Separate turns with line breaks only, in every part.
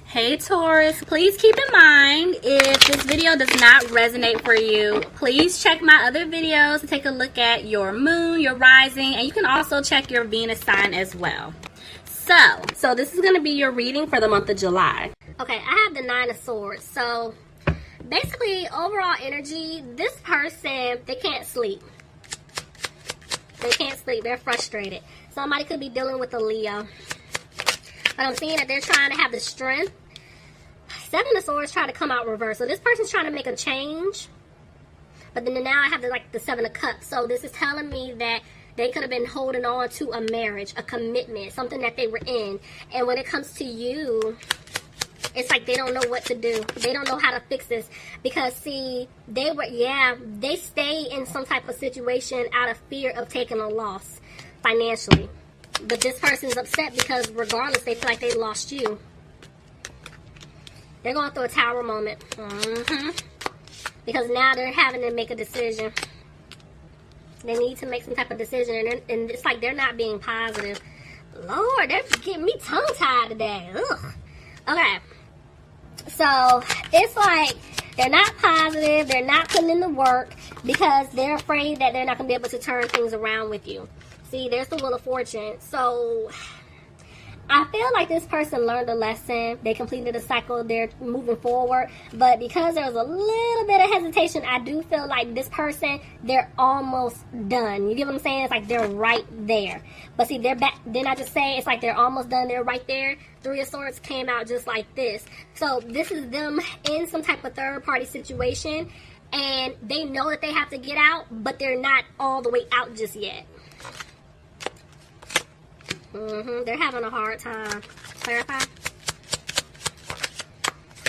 Hey Taurus, please keep in mind if this video does not resonate for you, please check my other videos to take a look at your moon, your rising, and you can also check your Venus sign as well. So this is going to be your reading for the month of July. Okay, I have the Nine of Swords. So basically, overall energy, this person, they can't sleep. They can't sleep. They're frustrated. Somebody could be dealing with a Leo. But I'm seeing that they're trying to have the strength. Seven of Swords try to come out reverse. So this person's trying to make a change. But then now I have the Seven of Cups. So this is telling me that they could have been holding on to a marriage, a commitment, something that they were in. And when it comes to you, it's like they don't know what to do. They don't know how to fix this. Because, see, they stay in some type of situation out of fear of taking a loss financially. But this person's upset because regardless, they feel like they lost you. They're going through a tower moment. Because now they're having to make a decision. They need to make some type of decision. And it's like they're not being positive. Lord, they're getting me tongue-tied today. Ugh. Okay. So, it's like they're not positive. They're not putting in the work because they're afraid that they're not going to be able to turn things around with you. See, there's the Wheel of Fortune. So, I feel like this person learned a lesson. They completed a cycle. They're moving forward. But because there's a little bit of hesitation, I do feel like this person, they're almost done. You get what I'm saying? It's like they're right there. But see, they're back. Didn't I just say it's like they're almost done? They're right there. Three of Swords came out just like this. So this is them in some type of third-party situation. And they know that they have to get out, but they're not all the way out just yet. They're having a hard time. Clarify?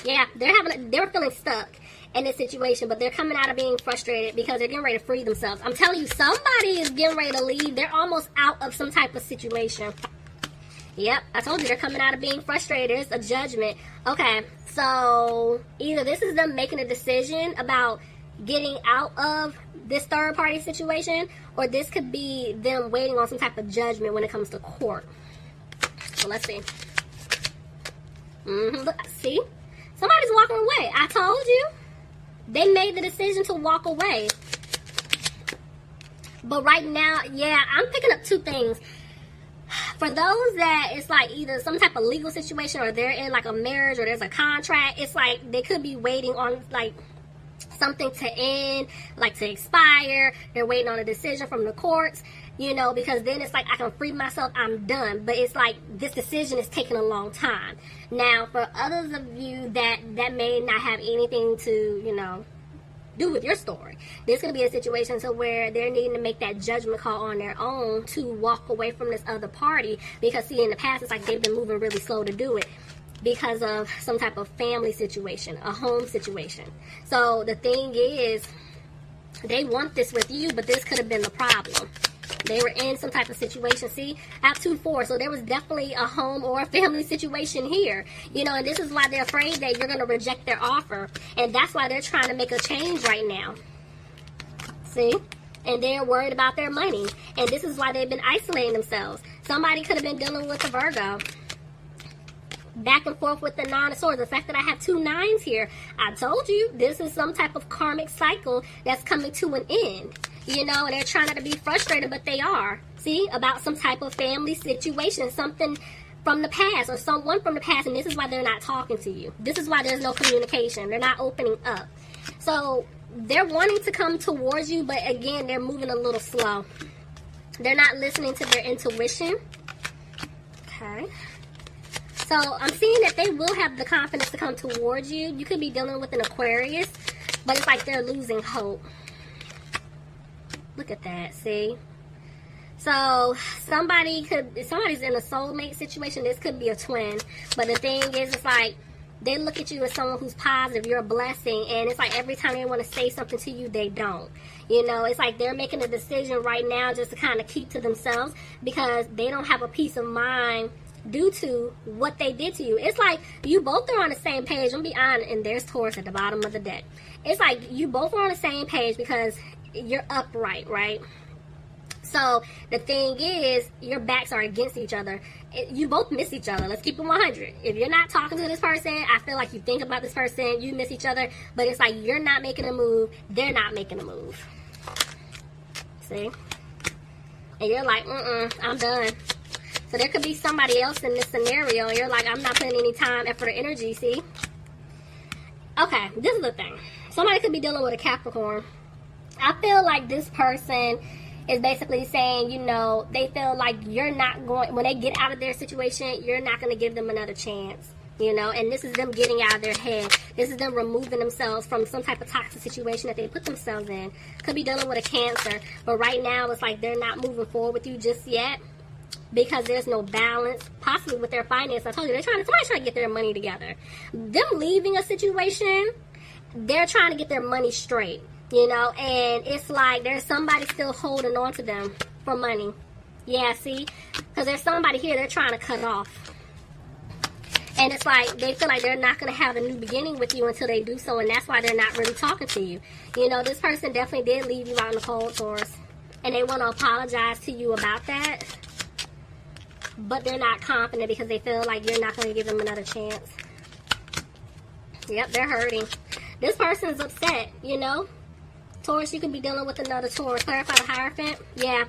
Yeah, they were feeling stuck in this situation, but they're coming out of being frustrated because they're getting ready to free themselves. I'm telling you, somebody is getting ready to leave. They're almost out of some type of situation. Yep, I told you they're coming out of being frustrated. It's a judgment. Okay, so either this is them making a decision about getting out of this third party situation, or this could be them waiting on some type of judgment when it comes to court. So let's see. Look, see? Somebody's walking away. I told you. They made the decision to walk away. But right now, yeah, I'm picking up two things. For those that it's like either some type of legal situation or they're in like a marriage or there's a contract, it's like they could be waiting on like something to end, like to expire. They're waiting on a decision from the courts, you know, because then it's like I can free myself, I'm done. But it's like this decision is taking a long time. Now, for others of you that may not have anything to, you know, do with your story, there's going to be a situation to where they're needing to make that judgment call on their own to walk away from this other party. Because, see, in the past, it's like they've been moving really slow to do it because of some type of family situation, a home situation. So the thing is, they want this with you, but this could have been the problem. They were in some type of situation. See, I have 2-4, so there was definitely a home or a family situation here. You know, and this is why they're afraid that you're going to reject their offer. And that's why they're trying to make a change right now. See? And they're worried about their money. And this is why they've been isolating themselves. Somebody could have been dealing with a Virgo. Back and forth with the Nine of Swords. The fact that I have 2 9s here, I told you this is some type of karmic cycle that's coming to an end. You know, and they're trying not to be frustrated, but they are. See, about some type of family situation, something from the past or someone from the past, and this is why they're not talking to you. This is why there's no communication. They're not opening up. So they're wanting to come towards you, but again, they're moving a little slow. They're not listening to their intuition. Okay. So I'm seeing that they will have the confidence to come towards you. You could be dealing with an Aquarius, but it's like they're losing hope. Look at that, see? So somebody's in a soulmate situation. This could be a twin. But the thing is, it's like they look at you as someone who's positive. You're a blessing. And it's like every time they want to say something to you, they don't. You know, it's like they're making a decision right now just to kind of keep to themselves because they don't have a peace of mind due to what they did to you. It's like you both are on the same page. I'm gonna be honest, and there's Taurus at the bottom of the deck. It's like you both are on the same page because you're upright, right? So the thing is, your backs are against each other. You both miss each other. Let's keep it 100. If you're not talking to this person, I feel like you think about this person, you miss each other, but it's like you're not making a move, they're not making a move. See? And you're like, I'm done. So there could be somebody else in this scenario, and you're like, I'm not putting any time, effort, or energy, see? Okay, this is the thing. Somebody could be dealing with a Capricorn. I feel like this person is basically saying, you know, they feel like you're not going, when they get out of their situation, you're not going to give them another chance, you know, and this is them getting out of their head. This is them removing themselves from some type of toxic situation that they put themselves in. Could be dealing with a Cancer, but right now it's like they're not moving forward with you just yet because there's no balance, possibly with their finance. I told you, somebody's trying to get their money together. Them leaving a situation, they're trying to get their money straight. You know, and it's like there's somebody still holding on to them for money. Yeah, see? Because there's somebody here they're trying to cut off. And it's like they feel like they're not going to have a new beginning with you until they do so, and that's why they're not really talking to you. You know, this person definitely did leave you out in the cold, Taurus. And they want to apologize to you about that. But they're not confident because they feel like you're not going to give them another chance. Yep, they're hurting. This person is upset, you know? Taurus, you could be dealing with another Taurus. Clarify the Hierophant. Yeah.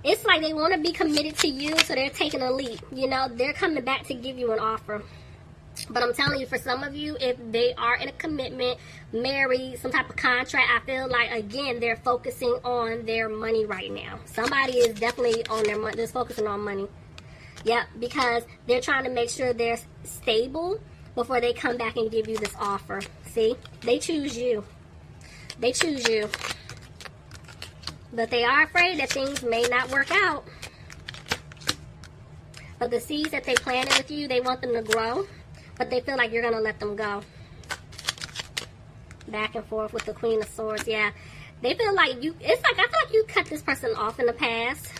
It's like they want to be committed to you, so they're taking a leap. You know, they're coming back to give you an offer. But I'm telling you, for some of you, if they are in a commitment, married, some type of contract, I feel like, again, they're focusing on their money right now. Somebody is definitely on their money. They're focusing on money. Yep, because they're trying to make sure they're stable before they come back and give you this offer. See? They choose you. They choose you. But they are afraid that things may not work out. But the seeds that they planted with you, they want them to grow. But they feel like you're going to let them go. Back and forth with the Queen of Swords. Yeah. They feel like you, it's like, I feel like you cut this person off in the past.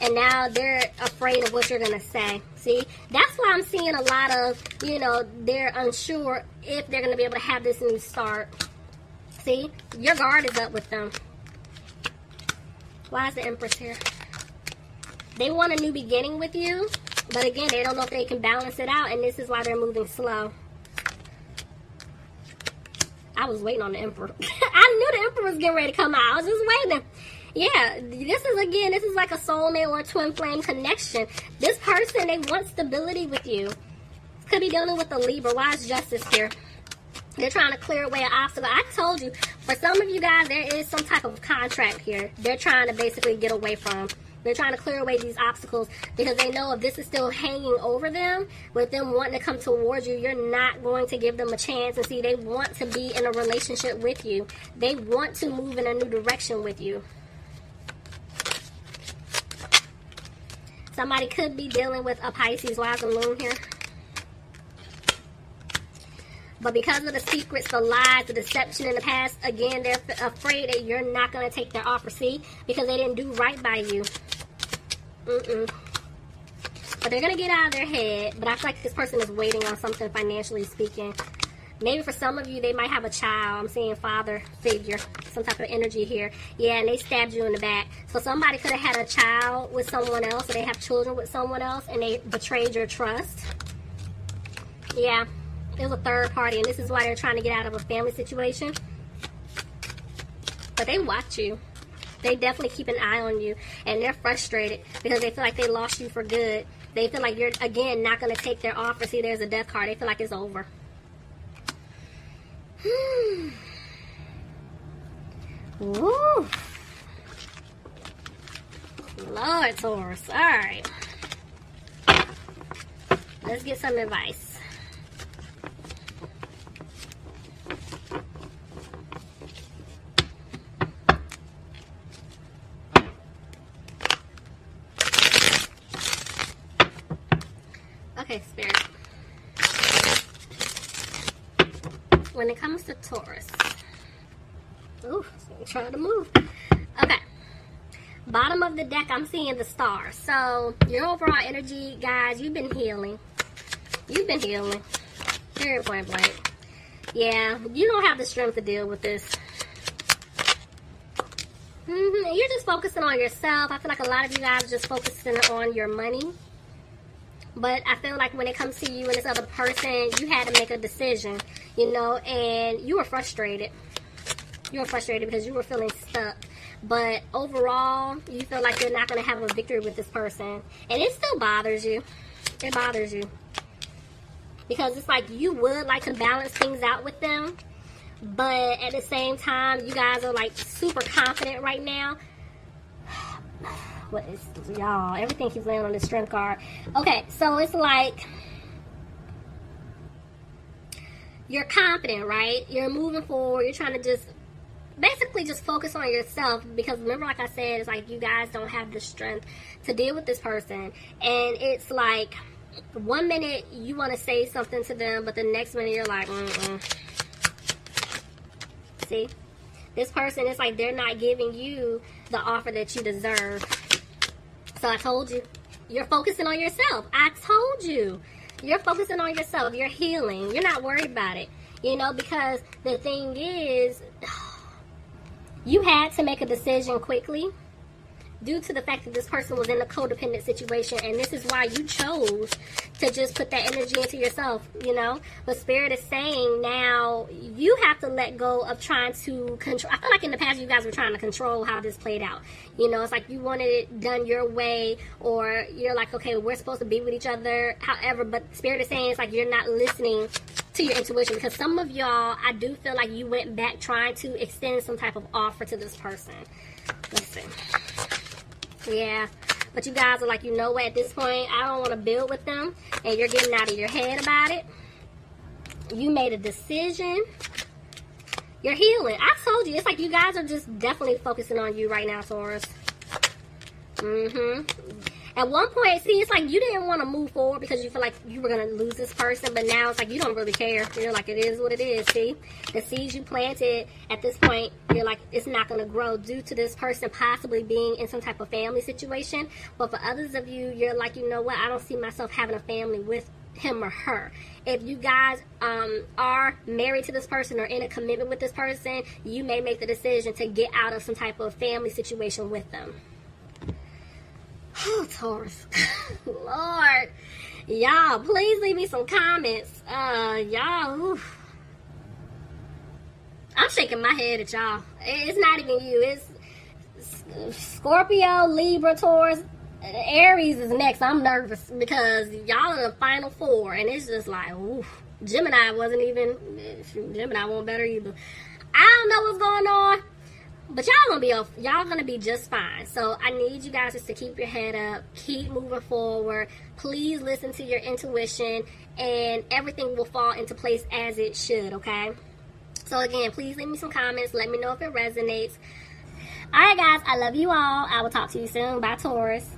And now they're afraid of what you're going to say. See? That's why I'm seeing a lot of, you know, they're unsure if they're going to be able to have this new start. See? Your guard is up with them. Why is the Empress here? They want a new beginning with you. But again, they don't know if they can balance it out. And this is why they're moving slow. I was waiting on the Emperor. I knew the Emperor was getting ready to come out. I was just waiting. Yeah, this is like a soulmate or a twin flame connection. This person, they want stability with you. Could be dealing with a Libra. Why is Justice here? They're trying to clear away an obstacle. I told you, for some of you guys, there is some type of contract here. They're trying to basically get away from. They're trying to clear away these obstacles because they know if this is still hanging over them, with them wanting to come towards you, you're not going to give them a chance. And see, they want to be in a relationship with you. They want to move in a new direction with you. Somebody could be dealing with a Pisces. Why is the Moon here? But because of the secrets, the lies, the deception in the past, again, they're afraid that you're not going to take their offer. See? Because they didn't do right by you. But they're going to get out of their head. But I feel like this person is waiting on something financially speaking. Maybe for some of you, they might have a child. I'm seeing father figure. Some type of energy here. Yeah, and they stabbed you in the back. So somebody could have had a child with someone else. Or they have children with someone else. And they betrayed your trust. Yeah. It was a third party, and this is why they're trying to get out of a family situation. But they watch you. They definitely keep an eye on you, and they're frustrated because they feel like they lost you for good. They feel like you're, again, not going to take their offer. See, there's a death card. They feel like it's over. Woo. Lord, Taurus. All right. Let's get some advice. Okay, Spirit. When it comes to Taurus. Ooh, trying to move. Okay. Bottom of the deck, I'm seeing the stars. So, your overall energy, guys, you've been healing. You've been healing. Period, point blank. Yeah, you don't have the strength to deal with this. You're just focusing on yourself. I feel like a lot of you guys are just focusing on your money. But I feel like when it comes to you and this other person, you had to make a decision, you know, and you were frustrated. You were frustrated because you were feeling stuck. But overall, you feel like you're not going to have a victory with this person. And it still bothers you. It bothers you. Because it's like you would like to balance things out with them. But at the same time, you guys are like super confident right now. What is, y'all, everything keeps laying on the strength card. Okay, so it's like you're confident, right? You're moving forward. You're trying to just basically just focus on yourself, because remember, like I said, it's like you guys don't have the strength to deal with this person. And it's like 1 minute you want to say something to them, but the next minute you're like, See? This person, it's like they're not giving you the offer that you deserve. So I told you. You're focusing on yourself. I told you. You're focusing on yourself. You're healing. You're not worried about it. You know, because the thing is, you had to make a decision quickly due to the fact that this person was in a codependent situation, and this is why you chose to just put that energy into yourself, you know. But Spirit is saying now you have to let go of trying to control. I feel like in the past you guys were trying to control how this played out. You know, it's like you wanted it done your way, or you're like, okay, we're supposed to be with each other. However, but Spirit is saying it's like you're not listening to your intuition, because some of y'all, I do feel like you went back trying to extend some type of offer to this person. Listen. Yeah, but you guys are like, you know what, at this point, I don't want to build with them, and you're getting out of your head about it. You made a decision. You're healing. I told you, it's like you guys are just definitely focusing on you right now, Taurus. At one point, see, it's like you didn't want to move forward because you feel like you were going to lose this person, but now it's like you don't really care. You're like, it is what it is, see? The seeds you planted at this point, you're like, it's not going to grow due to this person possibly being in some type of family situation. But for others of you, you're like, you know what, I don't see myself having a family with him or her. If you guys are married to this person or in a commitment with this person, you may make the decision to get out of some type of family situation with them. Oh, Taurus. Lord. Y'all, please leave me some comments. Y'all, oof. I'm shaking my head at y'all. It's not even you. It's Scorpio, Libra, Taurus. Aries is next. I'm nervous because y'all are the final four. And it's just like, oof. Gemini wasn't even... Gemini won't better either. I don't know what's going on. But y'all gonna be just fine. So I need you guys just to keep your head up, keep moving forward. Please listen to your intuition, and everything will fall into place as it should, okay? So again, please leave me some comments. Let me know if it resonates. All right, guys, I love you all. I will talk to you soon. Bye, Taurus.